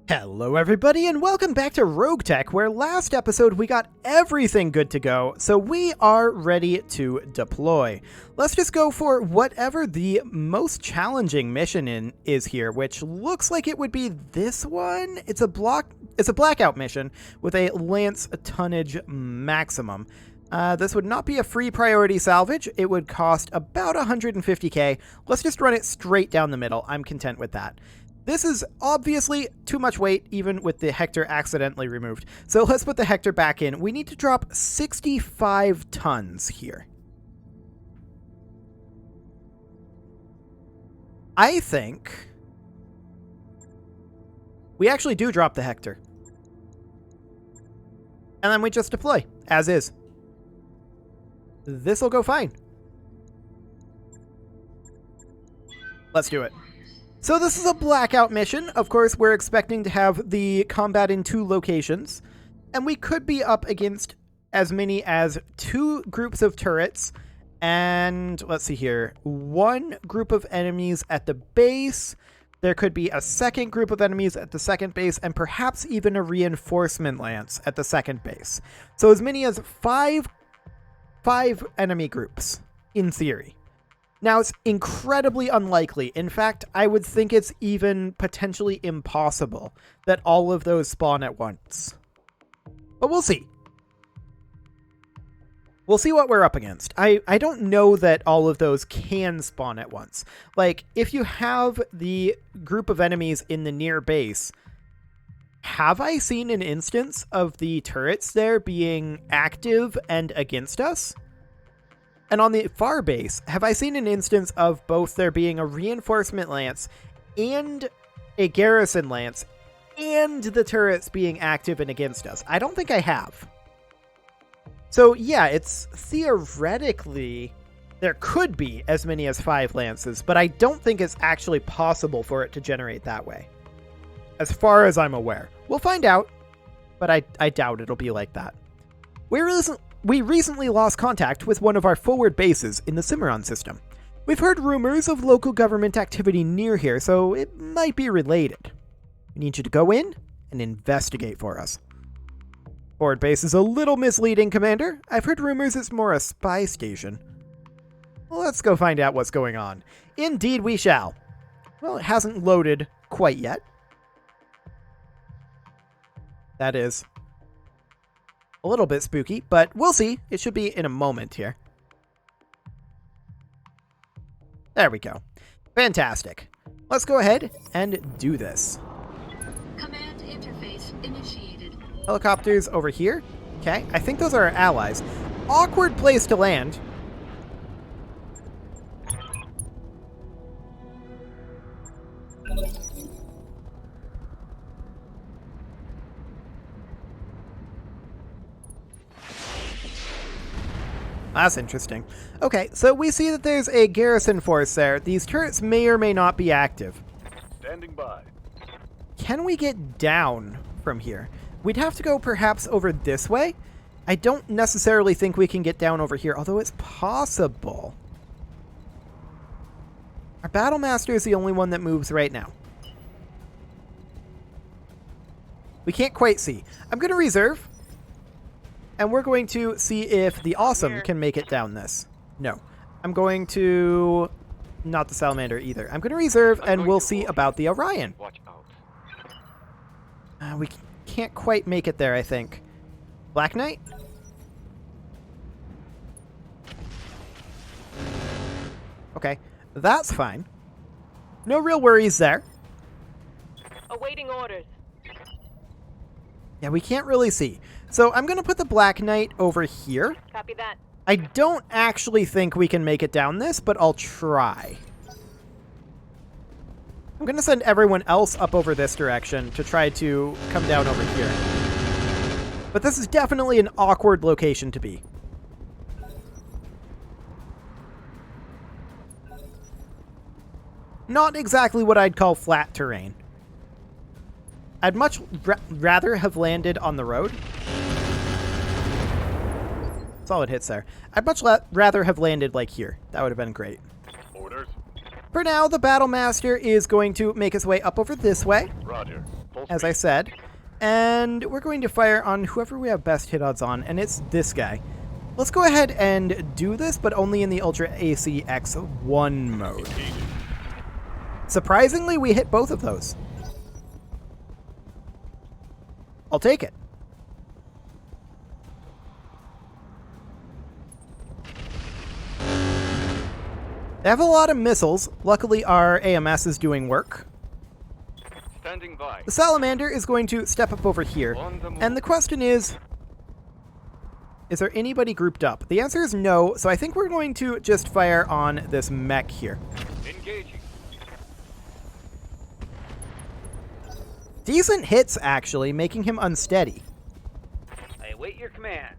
Hello everybody and welcome back to RogueTech, where last episode we got everything good to go, so we are ready to deploy. Let's just go for whatever the most challenging mission is here, which looks like it would be this one. It's a blackout mission with a Lance tonnage maximum. This would not be a free priority salvage. It would cost about 150k. Let's just run it straight down the middle. I'm content with that. This is obviously too much weight, even with the Hector accidentally removed. So let's put the Hector back in. We need to drop 65 tons here. I think we actually do drop the Hector. And then we just deploy, as is. This'll go fine. Let's do it. So this is a blackout mission. Of course, we're expecting to have the combat in 2 locations, and we could be up against as many as 2 groups of turrets, and let's see here, 1 group of enemies at the base. There could be a second group of enemies at the second base, and perhaps even a reinforcement lance at the second base. So as many as 5 enemy groups, in theory. Now, it's incredibly unlikely. In fact, I would think it's even potentially impossible that all of those spawn at once. But we'll see. We'll see what we're up against. I don't know that all of those can spawn at once. Like, if you have the group of enemies in the near base, have I seen an instance of the turrets there being active and against us? And on the far base, have I seen an instance of both there being a reinforcement lance and a garrison lance and the turrets being active and against us? I don't think I have. So yeah, it's theoretically, there could be as many as 5 lances, but I don't think it's actually possible for it to generate that way. As far as I'm aware. We'll find out, but I doubt it'll be like that. We recently lost contact with one of our forward bases in the Cimarron system. We've heard rumors of local government activity near here, so it might be related. We need you to go in and investigate for us. Forward base is a little misleading, Commander. I've heard rumors it's more a spy station. Let's go find out what's going on. Indeed we shall. Well, it hasn't loaded quite yet. That is a little bit spooky, but we'll see. It should be in a moment here. There we go. Fantastic. Let's go ahead and do this. Command interface initiated. Helicopters over here. Okay, I think those are our allies. Awkward place to land. That's interesting. Okay, so we see that there's a garrison force there. These turrets may or may not be active. Standing by. Can we get down from here? We'd have to go perhaps over this way. I don't necessarily think we can get down over here, although it's possible. Our Battle Master is the only one that moves right now. We can't quite see. I'm going to reserve. And we're going to see if the Awesome can make it down this. No. I'm going to... Not the Salamander either. I'm going to reserve, and we'll see about the Orion. Watch out. We can't quite make it there, I think. Black Knight? Okay. That's fine. No real worries there. Awaiting orders. Yeah, we can't really see. So I'm going to put the Black Knight over here. Copy that. I don't actually think we can make it down this, but I'll try. I'm going to send everyone else up over this direction to try to come down over here. But this is definitely an awkward location to be. Not exactly what I'd call flat terrain. I'd much rather have landed on the road. Solid hits there. I'd much rather have landed like here. That would have been great. Orders. For now, the Battle Master is going to make his way up over this way. Roger. as I said. And we're going to fire on whoever we have best hit odds on, and it's this guy. Let's go ahead and do this, but only in the Ultra ACX1 mode. Surprisingly, we hit both of those. I'll take it. They have a lot of missiles. Luckily, our AMS is doing work. Standing by. The Salamander is going to step up over here. And the question is there anybody grouped up? The answer is no, so I think we're going to just fire on this mech here. Engaging. Decent hits, actually, making him unsteady. I await your command.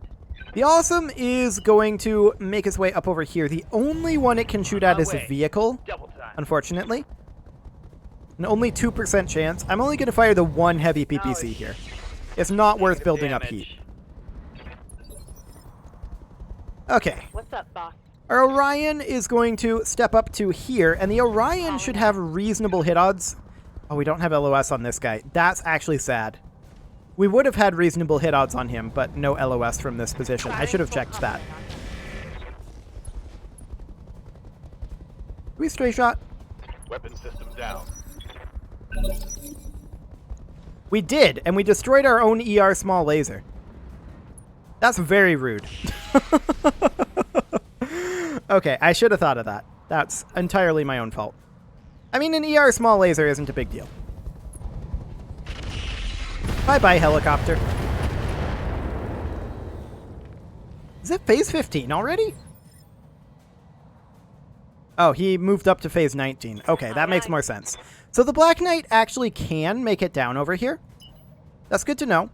The Awesome is going to make its way up over here. The only one it can shoot at is a vehicle, Double time. unfortunately. And only 2% chance. I'm only going to fire the one heavy PPC here. It's not worth building up heat. Okay. What's up, boss? Our Orion is going to step up to here, and the Orion should have reasonable hit odds. Oh, we don't have LOS on this guy. That's actually sad. We would have had reasonable hit odds on him, but no LOS from this position. I should have checked that. Do we stray shot? Weapon system down. We did, and we destroyed our own ER small laser. That's very rude. Okay, I should have thought of that. That's entirely my own fault. I mean, an ER small laser isn't a big deal. Bye-bye, helicopter. Is it phase 15 already? Oh, he moved up to phase 19. Okay, that makes more sense. So the Black Knight actually can make it down over here. That's good to know.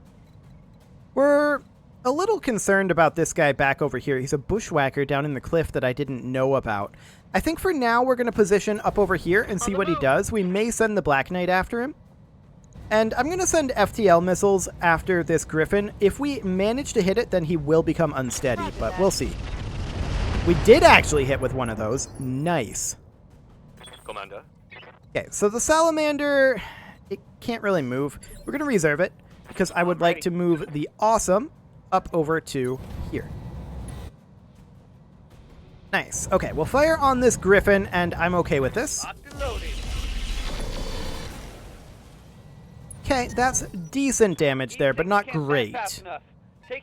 We're a little concerned about this guy back over here. He's a bushwhacker down in the cliff that I didn't know about. I think for now we're going to position up over here and see what he does. We may send the Black Knight after him. And I'm going to send FTL missiles after this Griffin. If we manage to hit it, then he will become unsteady, but we'll see. We did actually hit with one of those. Nice. Commander. Okay, so the Salamander, it can't really move. We're going to reserve it because I would like to move the Awesome up over to here. Nice. Okay, we'll fire on this Griffin, and I'm okay with this. Okay, that's decent damage there, but not great.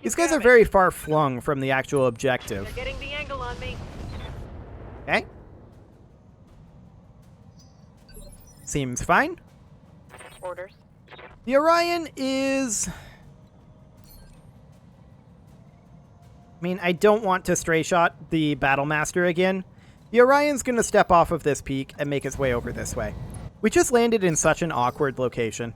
These guys are very far flung from the actual objective. They're getting the angle on me. Okay. Seems fine. Orders. The Orion is... I mean, I don't want to stray shot the Battlemaster again. The Orion's going to step off of this peak and make its way over this way. We just landed in such an awkward location.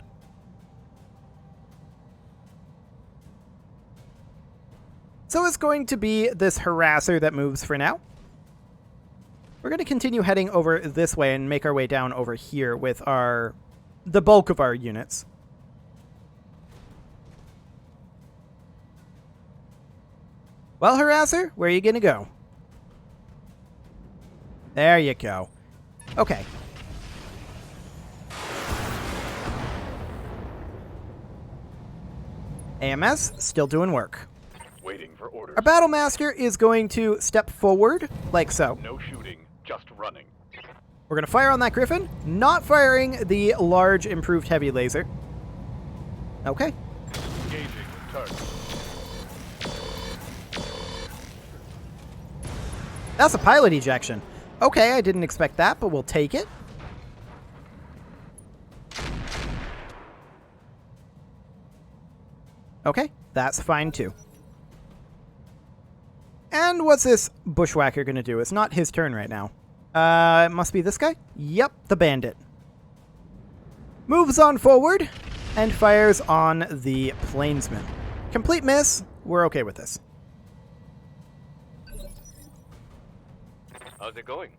So it's going to be this harasser that moves for now. We're going to continue heading over this way and make our way down over here with the bulk of our units. Well, harasser, where are you going to go? There you go. Okay. AMS, still doing work. Waiting for orders. Our Battlemaster is going to step forward, like so. No shooting, just running. We're going to fire on that Griffin, not firing the large improved heavy laser. Okay. Engaging target. That's a pilot ejection. Okay, I didn't expect that, but we'll take it. Okay, that's fine too. And what's this bushwhacker going to do? It's not his turn right now. It must be this guy? Yep, the bandit. Moves on forward and fires on the plainsman. Complete miss. We're okay with this. How's it going?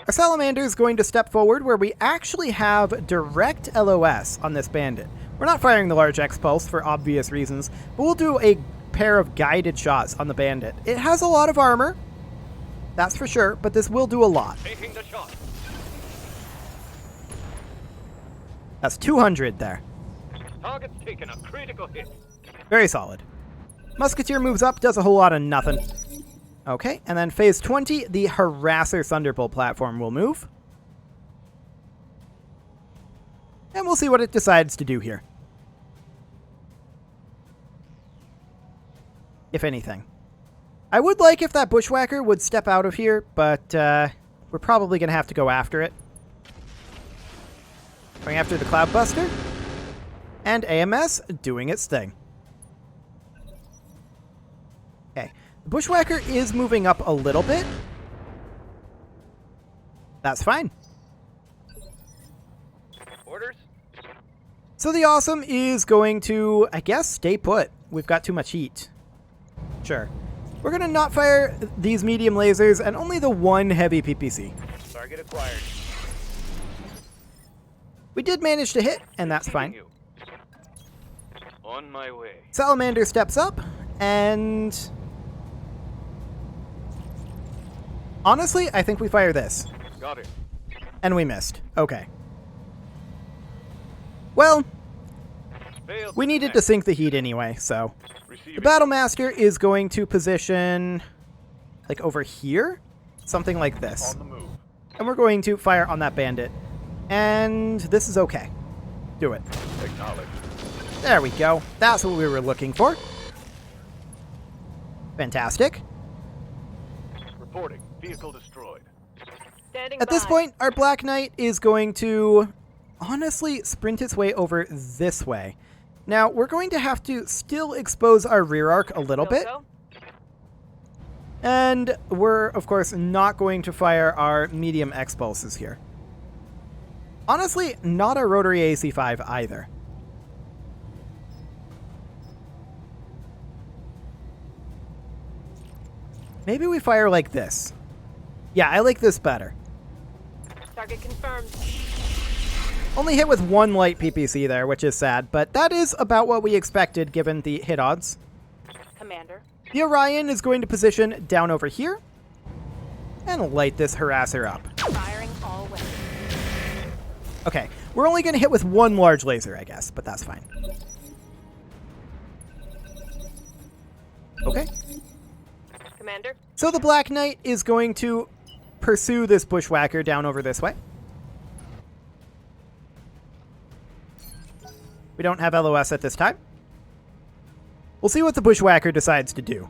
Our Salamander is going to step forward where we actually have direct LOS on this bandit. We're not firing the large X-Pulse for obvious reasons, but we'll do a pair of guided shots on the bandit. It has a lot of armor, that's for sure, but this will do a lot. Taking the shot. That's 200 there. Target's taken a critical hit. Very solid. Musketeer moves up, does a whole lot of nothing. Okay, and then phase 20, the Harasser Thunderbolt platform will move. And we'll see what it decides to do here. If anything. I would like if that Bushwhacker would step out of here, but we're probably going to have to go after it. Going after the Cloudbuster. And AMS doing its thing. Okay. The Bushwhacker is moving up a little bit. That's fine. Orders? So the Awesome is going to, I guess, stay put. We've got too much heat. Sure. We're going to not fire these medium lasers and only the one heavy PPC. Target acquired. We did manage to hit, and that's fine. You. On my way. Salamander steps up, and... honestly, I think we fire this. Got it. And we missed. Okay. Well, Failed we needed to connect. sink the heat anyway, so... Receiving. The Battlemaster is going to position, like, over here? Something like this. On the move. And we're going to fire on that bandit. And this is okay. Do it. Acknowledged. There we go. That's what we were looking for. Fantastic. Reporting. Vehicle destroyed. Standing At this by. point, our Black Knight is going to, honestly, sprint its way over this way. Now, we're going to have to still expose our rear arc a little bit. Go. And we're, of course, not going to fire our medium X-pulses here. Honestly, not a rotary AC-5 either. Maybe we fire like this. Yeah, I like this better. Target confirmed. Only hit with one light PPC there, which is sad, but that is about what we expected given the hit odds. Commander. The Orion is going to position down over here and light this harasser up. Firing all weapons. Okay, we're only going to hit with one large laser, I guess, but that's fine. Okay. Commander. So the Black Knight is going to pursue this Bushwhacker down over this way. We don't have LOS at this time. We'll see what the Bushwhacker decides to do.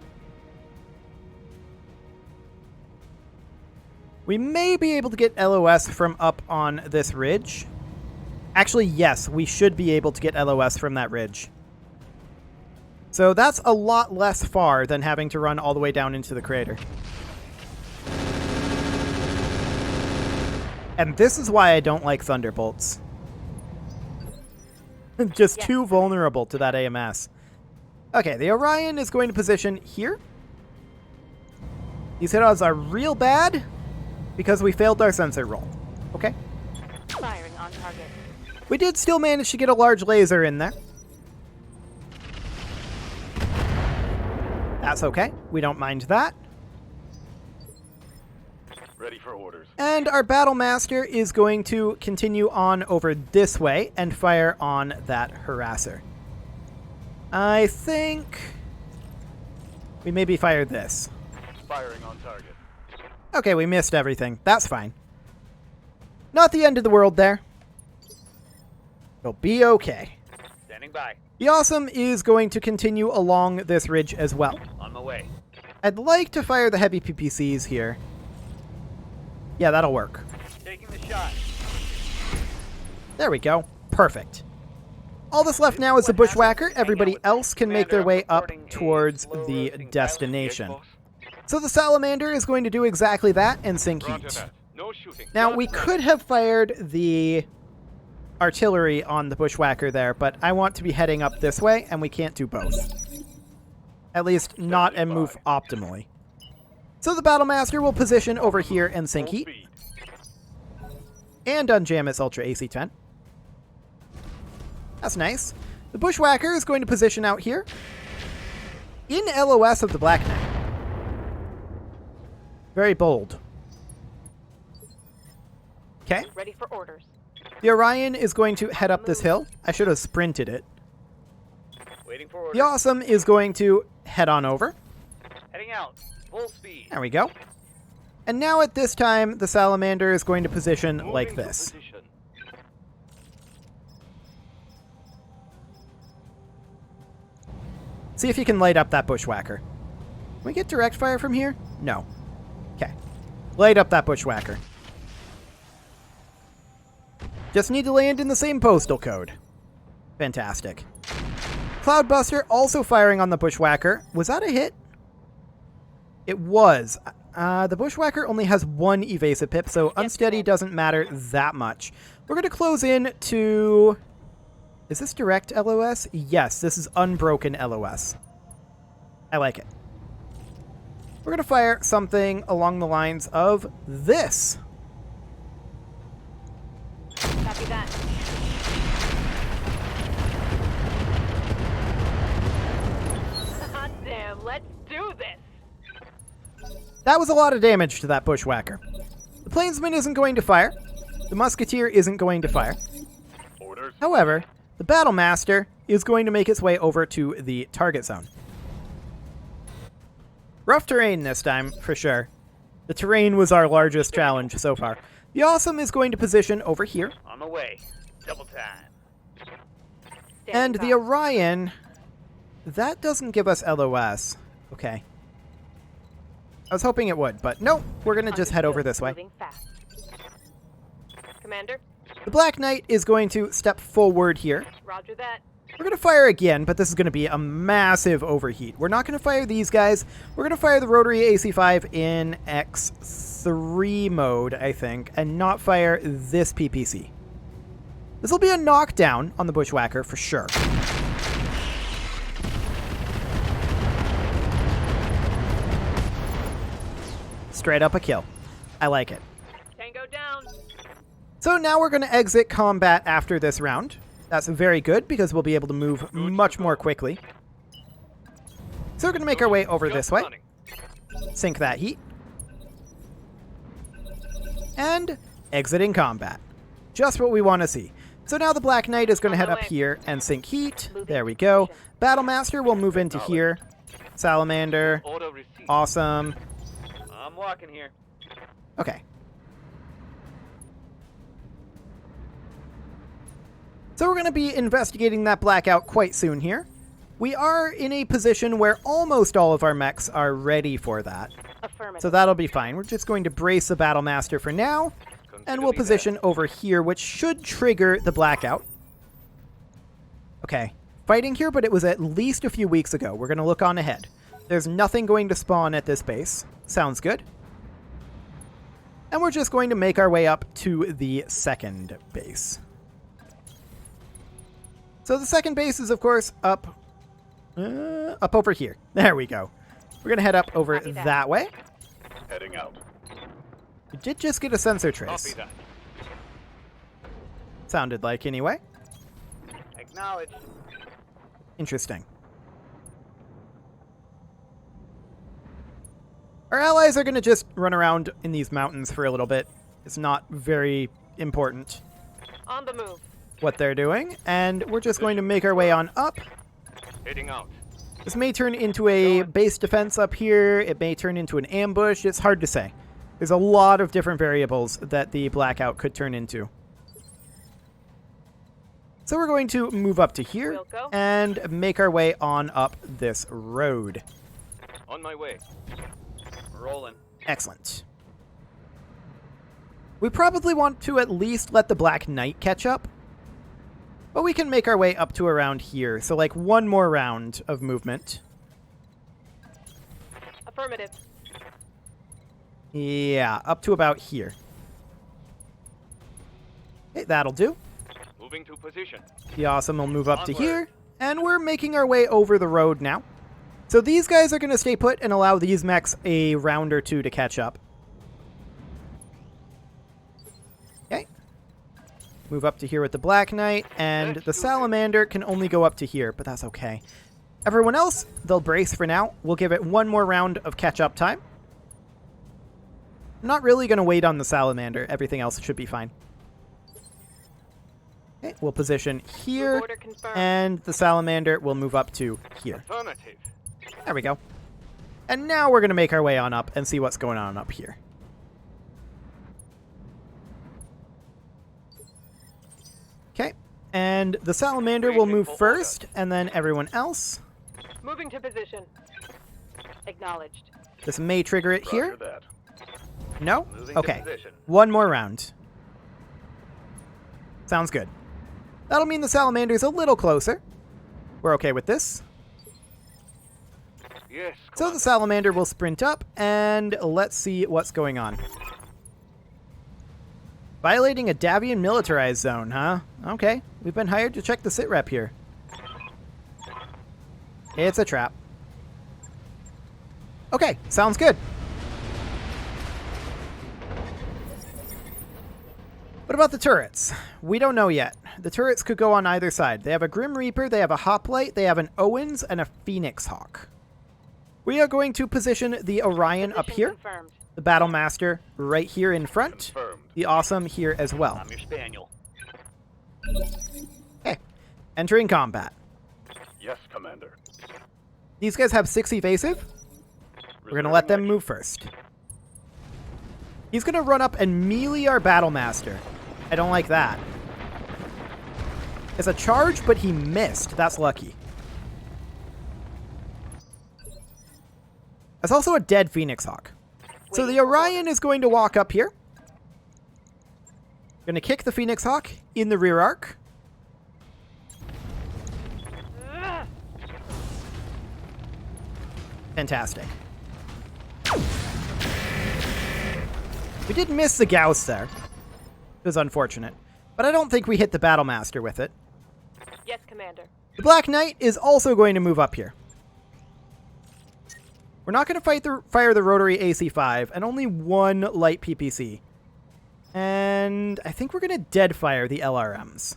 We may be able to get LOS from up on this ridge. Actually, yes, we should be able to get LOS from that ridge. So that's a lot less far than having to run all the way down into the crater. And this is why I don't like Thunderbolts. Just too vulnerable to that AMS. Okay, the Orion is going to position here. These hit odds are real bad because we failed our sensor roll. Okay. Firing on target. We did still manage to get a large laser in there. That's okay. We don't mind that. Ready for orders. And our Battlemaster is going to continue on over this way and fire on that harasser. I think we maybe fire this. Firing on target. Okay, we missed everything. That's fine. Not the end of the world there. It'll be okay. Standing by. The Awesome is going to continue along this ridge as well. On my way. I'd like to fire the heavy PPCs here. Yeah, that'll work. Taking the shot. There we go. Perfect. All that's left now is the Bushwhacker. Everybody else can make their way up towards the destination. So the Salamander is going to do exactly that and sink Roger heat. that. No shooting. Now, we could have fired the artillery on the Bushwhacker there, but I want to be heading up this way, and we can't do both. At least not and move optimally. So the Battlemaster will position over here and sink Full heat, speed. and unjam its Ultra AC-10. That's nice. The Bushwhacker is going to position out here, in LOS of the Black Knight. Very bold. Okay. Ready for orders. The Orion is going to head up this hill. I should have sprinted it. Waiting for orders. The Awesome is going to head on over. Heading out. Full speed. There we go. And now at this time, the Salamander is going to position like Moving to this. position. See if you can light up that bushwhacker. Can we get direct fire from here? No. Okay. Light up that bushwhacker. Just need to land in the same postal code. Fantastic. Cloudbuster also firing on the bushwhacker. Was that a hit? It was. The bushwhacker only has one evasive pip, so unsteady doesn't matter that much. We're going to close in to... Is this direct LOS? Yes, this is unbroken LOS. I like it. We're going to fire something along the lines of this. Copy that. Hot damn, let's do this. That was a lot of damage to that bushwhacker. The plainsman isn't going to fire. The musketeer isn't going to fire. Orders. However, the battlemaster is going to make its way over to the target zone. Rough terrain this time, for sure. The terrain was our largest challenge so far. The Awesome is going to position over here. On the way. Double time. And the Orion, that doesn't give us LOS. Okay. I was hoping it would, but no, we're going to just head over this way. Moving fast. Commander, The Black Knight is going to step forward here. roger that. We're going to fire again, but this is going to be a massive overheat. We're not going to fire these guys. We're going to fire the rotary AC-5 in X3 mode, I think, and not fire this PPC. This will be a knockdown on the bushwhacker for sure. Straight up a kill. I like it. Tango down. So now we're going to exit combat after this round. That's very good because we'll be able to move much more quickly. So we're going to make our way over this way. Sink that heat. And exiting combat. Just what we want to see. So now the Black Knight is going to head up here and sink heat. There we go. Battlemaster will move into here. Salamander. Order received. Awesome. I'm walking here. Okay. So we're going to be investigating that blackout quite soon here. We are in a position where almost all of our mechs are ready for that. Affirmative. So that'll be fine. We're just going to brace the Battlemaster for now. And we'll position over here, which should trigger the blackout. Okay. Fighting here, but it was at least a few weeks ago. We're going to look on ahead. There's nothing going to spawn at this base. Sounds good. And we're just going to make our way up to the second base. So the second base is, of course, up over here. There we go. We're going to head up over that way. Heading out. We did just get a sensor trace. Copy that. Sounded like, anyway. Acknowledged. Interesting. Our allies are going to just run around in these mountains for a little bit. It's not very important On the move. what they're doing. And we're just going to make our way on up. Heading out. This may turn into a base defense up here. It may turn into an ambush. It's hard to say. There's a lot of different variables that the blackout could turn into. So we're going to move up to here We'll go. and make our way on up this road. On my way. Rolling. Excellent. We probably want to at least let the Black Knight catch up. But we can make our way up to around here. So like one more round of movement. Affirmative. Yeah, up to about here. Okay, that'll do. Moving to position. The Awesome will move up to Onward. here. And we're making our way over the road now. So these guys are going to stay put and allow these mechs a round or two to catch up. Okay. Move up to here with the Black Knight. And the Salamander can only go up to here, but that's okay. Everyone else, they'll brace for now. We'll give it one more round of catch-up time. I'm not really going to wait on the Salamander. Everything else should be fine. Okay, we'll position here, Move order confirmed. and the salamander will move up to here. Affirmative. There we go. And now we're going to make our way on up and see what's going on up here. Okay, and the salamander will move first, and then everyone else. Moving to position. Acknowledged. This may trigger it here. Roger that. No? Moving to Okay. position. One more round. Sounds good. That'll mean the salamander's a little closer. We're okay with this. Yes. So the Commander. salamander will sprint up, and let's see what's going on. Violating a Davian militarized zone, huh? Okay, we've been hired to check the sitrep here. It's a trap. Okay, sounds good. What about the turrets? We don't know yet. The turrets could go on either side. They have a Grim Reaper, they have a Hoplite, they have an Owens, and a Phoenix Hawk. We are going to position the Orion up Position here, confirmed. the Battlemaster right here in front, Confirmed. the Awesome here as well. I'm your spaniel. Okay, entering combat. Yes, Commander. These guys have 6 evasive. We're going to let them move first. He's going to run up and melee our Battlemaster. I don't like that. It's a charge, but he missed. That's lucky. That's also a dead Phoenix Hawk. So the Orion is going to walk up here. Going to kick the Phoenix Hawk in the rear arc. Ugh. Fantastic. We did miss the Gauss there. It was unfortunate. But I don't think we hit the Battlemaster with it. Yes, Commander. The Black Knight is also going to move up here. We're not going to fire the rotary AC-5 and only 1 light PPC. And I think we're going to dead fire the LRMs.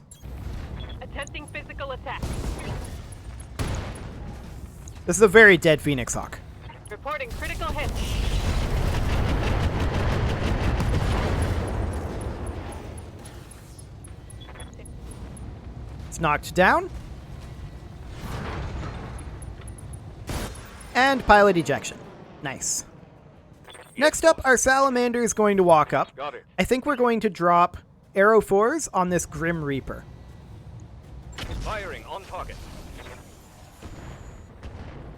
Attempting physical attack. This is a very dead Phoenix Hawk. Reporting critical hit. It's knocked down. And pilot ejection. Nice. Next up, our Salamander is going to walk up. Got it. I think we're going to drop Arrow 4s on this Grim Reaper. Firing on target.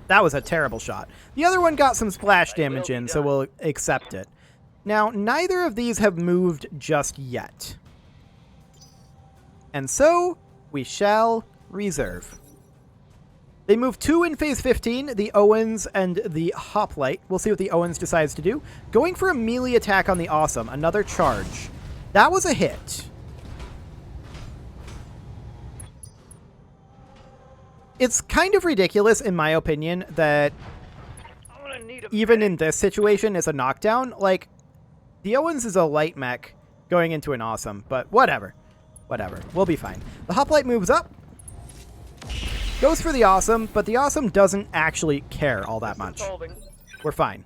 That was a terrible shot. The other one got some splash damage in, so we'll accept it. Now, neither of these have moved just yet. And so, we shall reserve. They move 2 in phase 15, the Owens and the Hoplite. We'll see what the Owens decides to do. Going for a melee attack on the Awesome, another charge. That was a hit. It's kind of ridiculous, in my opinion, that I'm gonna need a even in this situation it's a knockdown. Like, the Owens is a light mech going into an Awesome, but whatever. Whatever. We'll be fine. The Hoplite moves up. Goes for the Awesome, but the Awesome doesn't actually care all that much. solving. We're fine.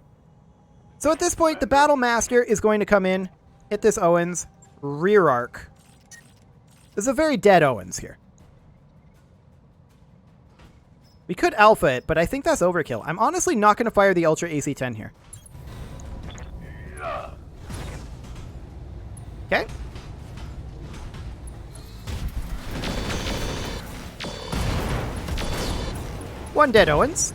So at this point, the Battlemaster is going to come in, hit this Owens, rear arc. This is a very dead Owens here. We could alpha it, but I think that's overkill. I'm honestly not going to fire the Ultra AC-10 here. Okay. One dead Owens.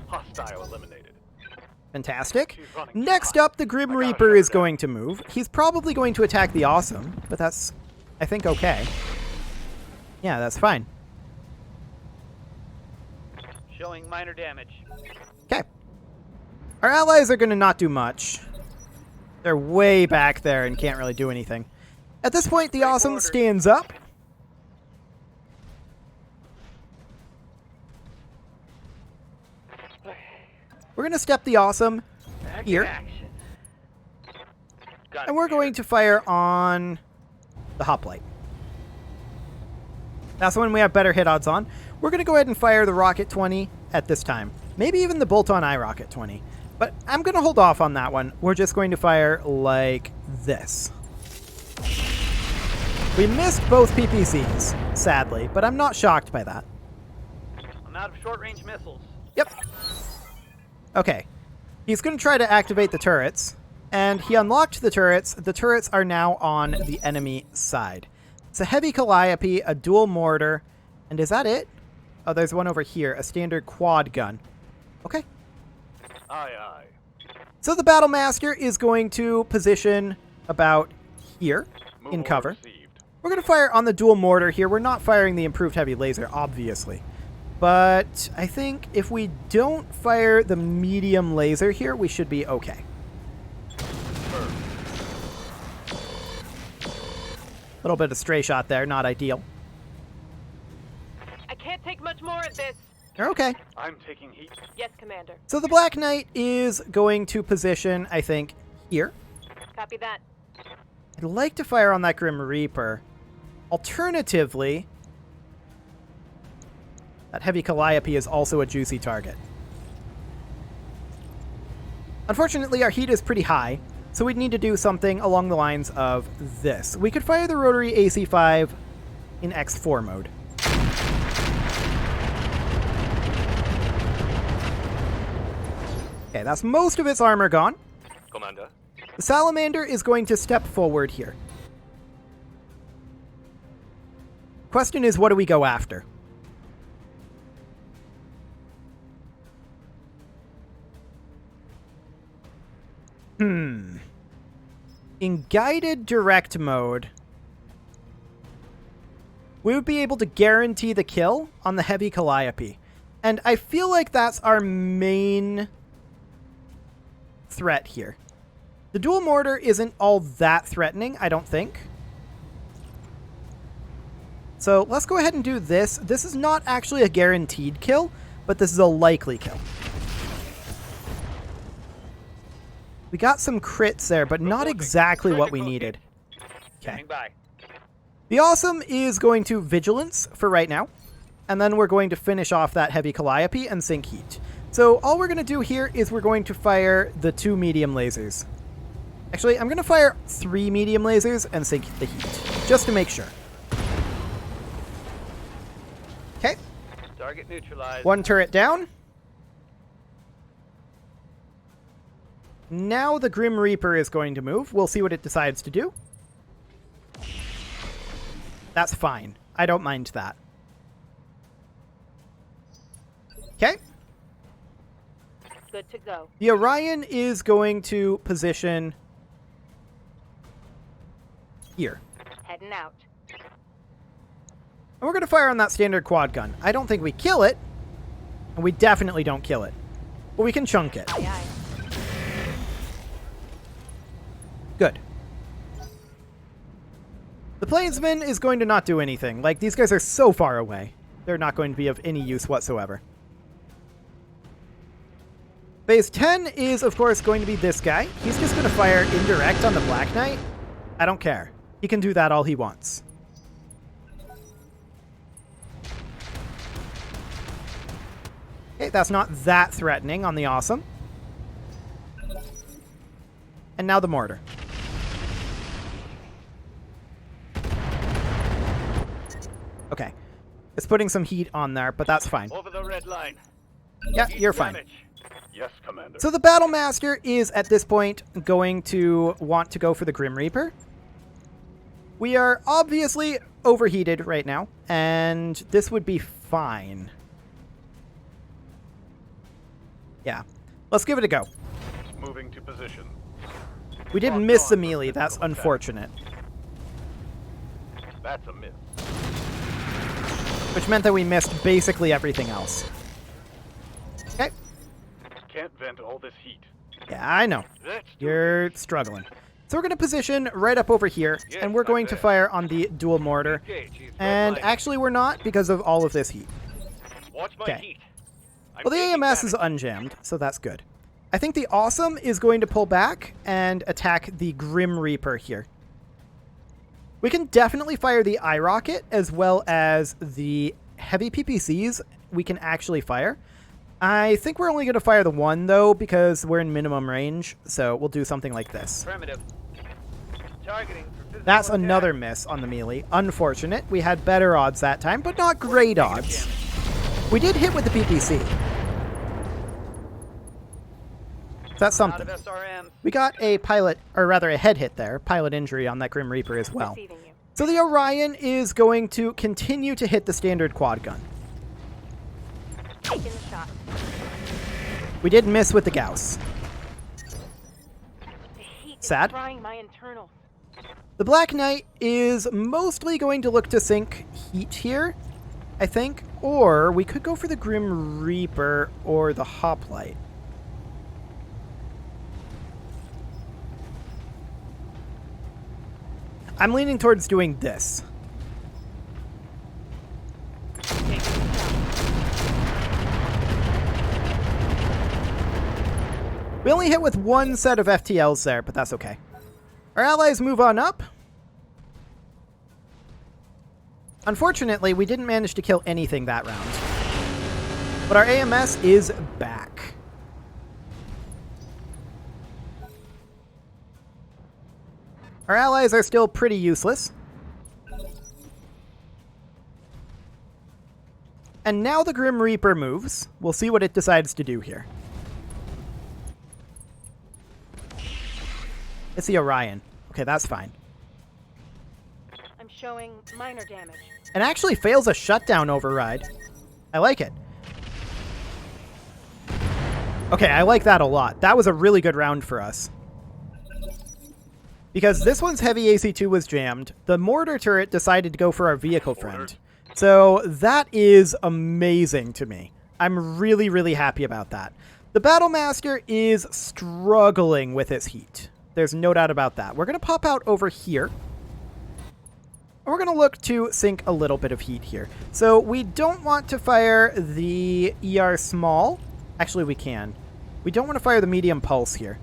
Hostile eliminated. Fantastic. She's running. Next up, the Grim Reaper is going to move. He's probably going to attack the Awesome, but that's, I think, okay. Yeah, that's fine. Showing minor damage. Okay. Our allies are going to not do much. They're way back there and can't really do anything. At this point, the Awesome stands up. We're going to step the Awesome here. And we're going to fire on the Hoplite. That's the one we have better hit odds on. We're going to go ahead and fire the Rocket 20 at this time. Maybe even the Bolt-on Eye Rocket 20. But I'm going to hold off on that one. We're just going to fire like this. We missed both PPCs, sadly, but I'm not shocked by that. I'm out of short-range missiles. Yep. Okay. He's going to try to activate the turrets, and he unlocked the turrets. The turrets are now on the enemy side. It's a heavy calliope, a dual mortar, and is that it? Oh, there's one over here, a standard quad gun. Okay. Aye, aye. So the Battle Master is going to position about here Move in order cover. received. We're going to fire on the dual mortar here. We're not firing the improved heavy laser, obviously. But I think if we don't fire the medium laser here, we should be okay. A little bit of stray shot there, not ideal. I can't take much more of this. You're okay. I'm taking heat. Yes, Commander. So the Black Knight is going to position, I think, here. Copy that. I'd like to fire on that Grim Reaper. Alternatively, that heavy calliope is also a juicy target. Unfortunately, our heat is pretty high, so we'd need to do something along the lines of this. We could fire the rotary AC-5 in X4 mode. Okay, that's most of its armor gone. Commander. The Salamander is going to step forward here. Question is, what do we go after? In guided direct mode, we would be able to guarantee the kill on the heavy calliope. And I feel like that's our main threat here. The dual mortar isn't all that threatening, I don't think. So let's go ahead and do this. This is not actually a guaranteed kill, but this is a likely kill. We got some crits there, but not exactly what we needed. Okay. The Awesome is going to Vigilance for right now, and then we're going to finish off that heavy calliope and sink heat. So all we're going to do here is we're going to fire the 2 medium lasers. Actually, I'm going to fire 3 medium lasers and sink the heat, just to make sure. Okay. Target neutralized. 1 turret down. Now the Grim Reaper is going to move. We'll see what it decides to do. That's fine. I don't mind that. Okay. Good to go. The Orion is going to position here. Heading out. And we're going to fire on that standard quad gun. I don't think we kill it, and we definitely don't kill it. But we can chunk it. Aye, aye. Good. The Plainsman is going to not do anything. Like, these guys are so far away. They're not going to be of any use whatsoever. Phase 10 is, of course, going to be this guy. He's just going to fire indirect on the Black Knight. I don't care. He can do that all he wants. Okay, that's not that threatening on the Awesome. And now the mortar. Okay. It's putting some heat on there, but that's fine. Over the red line. Yeah, Heat you're fine. damage. Yes, Commander. So the Battle Master is, at this point, going to want to go for the Grim Reaper. We are obviously overheated right now, and this would be fine. Yeah. Let's give it a go. Moving to position. We did Locked miss on the for melee. That's physical attack. unfortunate. That's a miss. Which meant that we missed basically everything else. Okay. Can't vent all this heat. Yeah, I know. Let's do You're struggling. So we're going to position right up over here, Yes, and we're I'm going to there. fire on the dual mortar. Engage. He's And red line. actually we're not because of all of this heat. Watch my okay. heat. I'm Well, the taking AMS is damage. unjammed, so that's good. I think the Awesome is going to pull back and attack the Grim Reaper here. We can definitely fire the eye rocket as well as the heavy PPCs we can actually fire. I think we're only going to fire the one, though, because we're in minimum range, so we'll do something like this. Primitive. Targeting for That's another miss on the melee. Unfortunate. We had better odds that time, but not great odds. We did hit with the PPC. So that's something. We got a pilot, or rather a head hit there, pilot injury on that Grim Reaper as well. Receiving you. So the Orion is going to continue to hit the standard quad gun. Taking the shot. We did miss with the Gauss. The heat Sad. is frying my internals. The Black Knight is mostly going to look to sink heat here, I think. Or we could go for the Grim Reaper or the Hoplite. I'm leaning towards doing this. Taking the shot. We only hit with one set of FTLs there, but that's okay. Our allies move on up. Unfortunately, we didn't manage to kill anything that round. But our AMS is back. Our allies are still pretty useless. And now the Grim Reaper moves. We'll see what it decides to do here. It's the Orion. Okay, that's fine. I'm showing minor damage. And actually fails a shutdown override. I like it. Okay, I like that a lot. That was a really good round for us. Because this one's heavy AC2 was jammed. The mortar turret decided to go for our vehicle friend. So that is amazing to me. I'm really, really happy about that. The Battlemaster is struggling with its heat. There's no doubt about that. We're going to pop out over here. And we're going to look to sink a little bit of heat here. So we don't want to fire the ER small. Actually, we can. We don't want to fire the medium pulse here.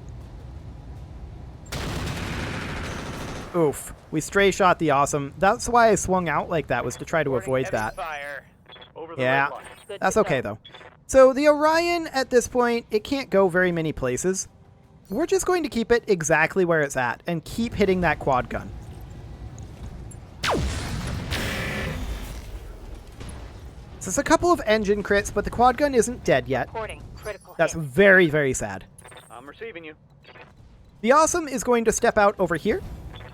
Oof. We stray shot the awesome. That's why I swung out like that, was to try to avoid that. Over the Yeah, red line. Good that's to okay go. though. So the Orion at this point, it can't go very many places. We're just going to keep it exactly where it's at and keep hitting that quad gun. So it's a couple of engine crits, but the quad gun isn't dead yet. Reporting critical That's hit. very, very sad. I'm receiving you. The awesome is going to step out over here.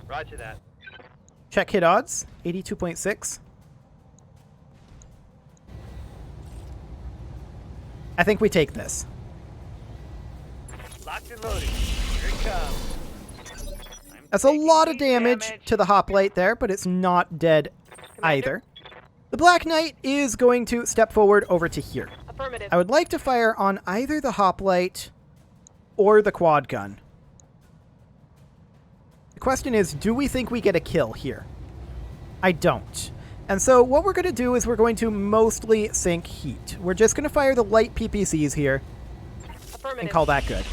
Roger that. Check hit odds, 82.6. I think we take this. Locked and loaded. Here it comes. That's a lot of damage to the hoplite there, but it's not dead either. The Black Knight is going to step forward over to here. Affirmative. I would like to fire on either the hoplite or the quad gun. The question is, do we think we get a kill here? I don't. And so what we're going to do is we're going to mostly sink heat. We're just going to fire the light PPCs here Affirmative. and call that good.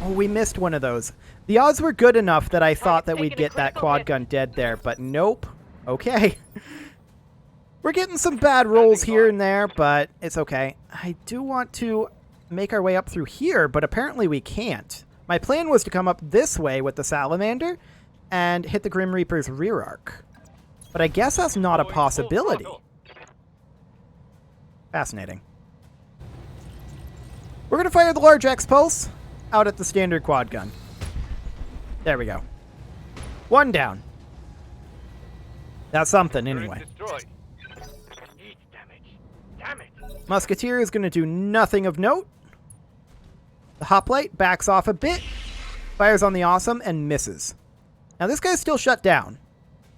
Oh, we missed one of those. The odds were good enough that I thought that we'd taking a get that critical quad hit. gun dead there, but nope. Okay. We're getting some bad rolls here and there, but it's okay. I do want to make our way up through here, but apparently we can't. My plan was to come up this way with the Salamander and hit the Grim Reaper's rear arc. But I guess that's not a possibility. Fascinating. We're going to fire the large X-Pulse out at the standard quad gun. There we go. One down. That's something, anyway. Destroyed. Heat damage. Damn it. Musketeer is going to do nothing of note. The hoplite backs off a bit, fires on the awesome, and misses. Now this guy's still shut down.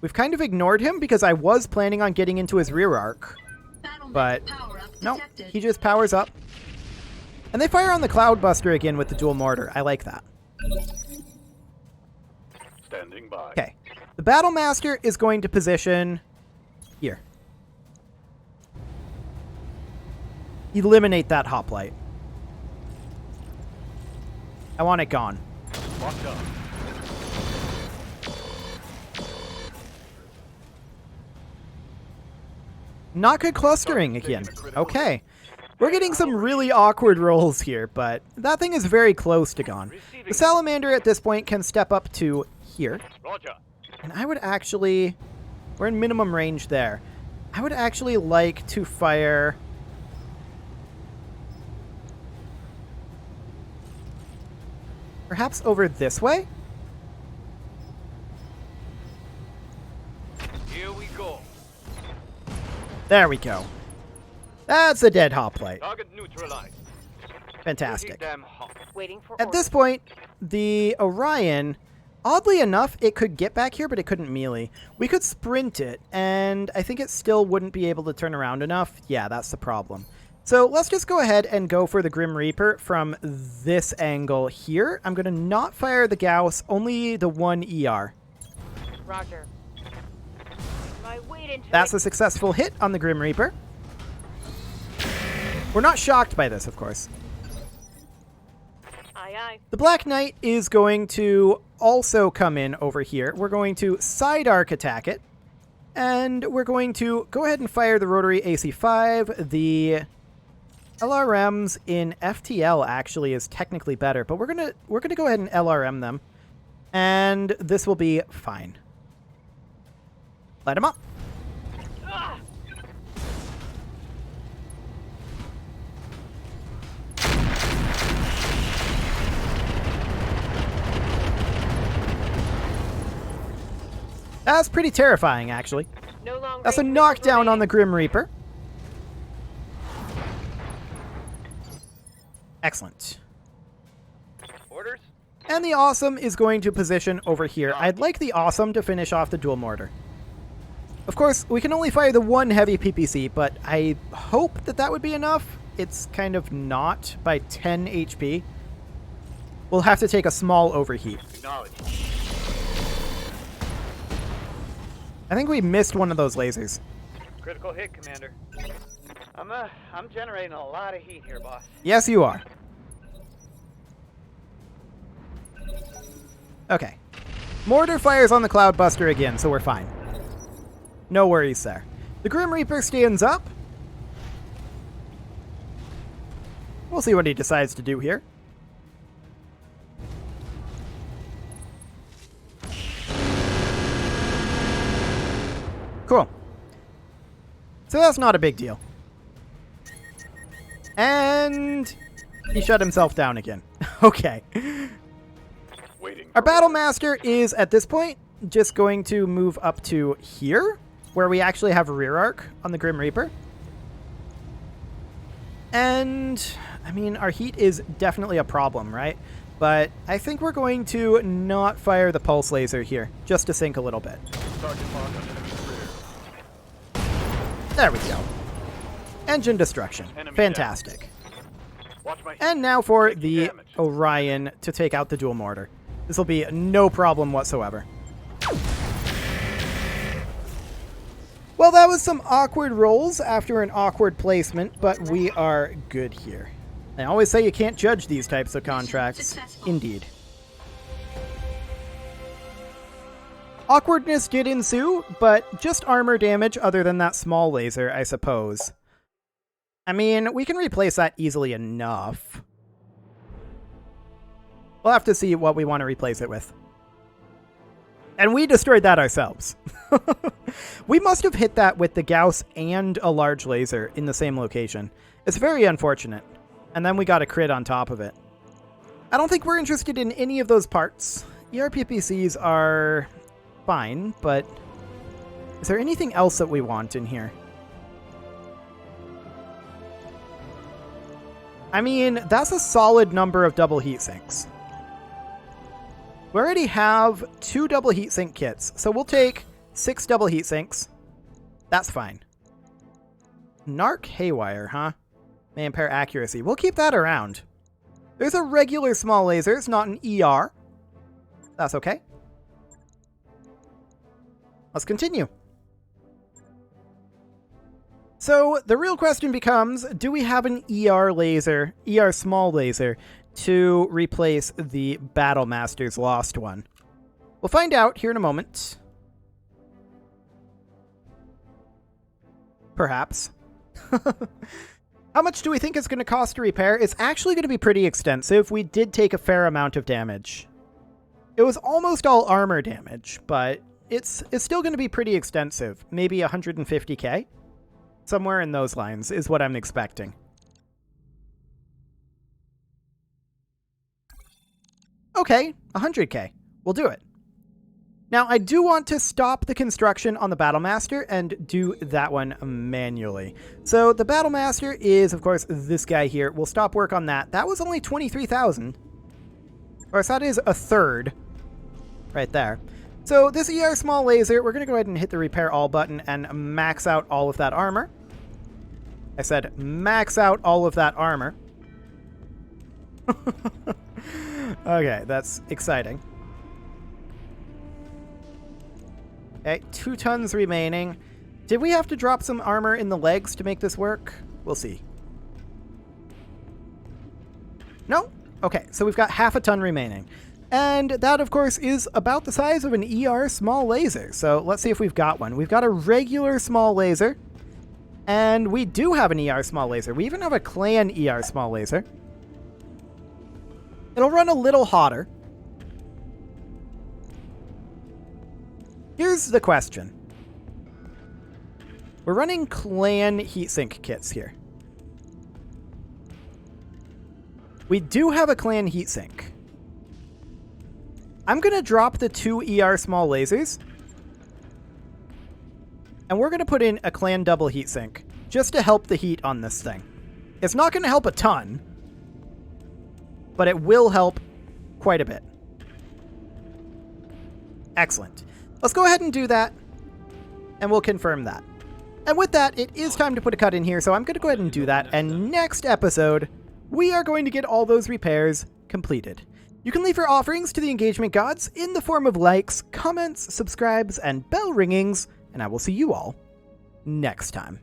We've kind of ignored him because I was planning on getting into his rear arc. But no, he just powers up. And they fire on the Cloudbuster again with the dual mortar. I like that. Standing by. Okay. The Battlemaster is going to position here. Eliminate that hoplite. I want it gone. Locked up. Not good clustering again. Okay. We're getting some really awkward rolls here, but that thing is very close to gone. The Salamander at this point can step up to here. Roger. And I would actually... We're in minimum range there. I would actually like to fire... Perhaps over this way? Here we go. There we go. That's a dead hoplite. Target neutralized. Fantastic. Damn hot. Waiting for At orders. this point, the Orion, oddly enough, it could get back here, but it couldn't melee. We could sprint it, and I think it still wouldn't be able to turn around enough. Yeah, that's the problem. So let's just go ahead and go for the Grim Reaper from this angle here. I'm going to not fire the Gauss, only the one ER. Roger. My weight into That's it. a successful hit on the Grim Reaper. We're not shocked by this, of course. Aye, aye. The Black Knight is going to also come in over here. We're going to side arc attack it. And we're going to go ahead and fire the rotary AC-5. The LRMs in FTL actually is technically better, but we're gonna go ahead and LRM them. And this will be fine. Light him up. Ah! That's pretty terrifying, actually. No long That's a range knockdown on the remaining. Grim Reaper. Excellent. Orders? And the Awesome is going to position over here. I'd like the Awesome to finish off the dual mortar. Of course, we can only fire the one heavy PPC, but I hope that that would be enough. It's kind of not by 10 HP. We'll have to take a small overheat. Acknowledge. I think we missed one of those lasers. Critical hit, Commander. I'm generating a lot of heat here, boss. Yes, you are. Okay. Mortar fires on the Cloudbuster again, so we're fine. No worries there. The Grim Reaper stands up. We'll see what he decides to do here. Cool. So that's not a big deal. And he shut himself down again. Okay. Waiting. Our for Battle orders. Master is, at this point, just going to move up to here, where we actually have rear arc on the Grim Reaper. And, I mean, our heat is definitely a problem, right? But I think we're going to not fire the pulse laser here, just to sink a little bit. Target lock on enemy's rear. There we go. Engine destruction. Enemy Fantastic. Watch my heat. And now for Taking the damage. Orion to take out the dual mortar. This will be no problem whatsoever. Well, that was some awkward rolls after an awkward placement, but we are good here. I always say you can't judge these types of contracts. Indeed. Awkwardness did ensue, but just armor damage other than that small laser, I suppose. I mean, we can replace that easily enough. We'll have to see what we want to replace it with. And we destroyed that ourselves. We must have hit that with the Gauss and a large laser in the same location. It's very unfortunate. And then we got a crit on top of it. I don't think we're interested in any of those parts. ERPPCs are fine, but is there anything else that we want in here? I mean, that's a solid number of double heat sinks. We already have 2 double heatsink kits, so we'll take 6 double heatsinks. That's fine. Narc Haywire, huh? May impair accuracy. We'll keep that around. There's a regular small laser. It's not an ER. That's okay. Let's continue. So the real question becomes, do we have an ER laser, ER small laser, to replace the Battle Master's lost one? We'll find out here in a moment. Perhaps. How much do we think it's going to cost to repair? It's actually going to be pretty extensive. We did take a fair amount of damage. It was almost all armor damage, but it's still going to be pretty extensive. Maybe 150k? Somewhere in those lines is what I'm expecting. Okay, 100k. We'll do it. Now, I do want to stop the construction on the Battlemaster and do that one manually. So the Battlemaster is, of course, this guy here. We'll stop work on that. That was only 23,000. Of course, that is a third right there. So this ER small laser, we're going to go ahead and hit the repair all button and max out all of that armor. I said max out all of that armor. Okay, that's exciting. Okay, 2 tons remaining. Did we have to drop some armor in the legs to make this work? We'll see. No? Okay, so we've got half a ton remaining. And that, of course, is about the size of an ER small laser. So let's see if we've got one. We've got a regular small laser. And we do have an ER small laser. We even have a clan ER small laser. It'll run a little hotter. Here's the question. We're running clan heatsink kits here. We do have a clan heatsink. I'm going to drop the 2 ER small lasers. And we're going to put in a clan double heatsink just to help the heat on this thing. It's not going to help a ton, but it will help quite a bit. Excellent. Let's go ahead and do that, and we'll confirm that. And with that, it is time to put a cut in here, so I'm going to go ahead and do that, and next episode, we are going to get all those repairs completed. You can leave your offerings to the engagement gods in the form of likes, comments, subscribes, and bell ringings, and I will see you all next time.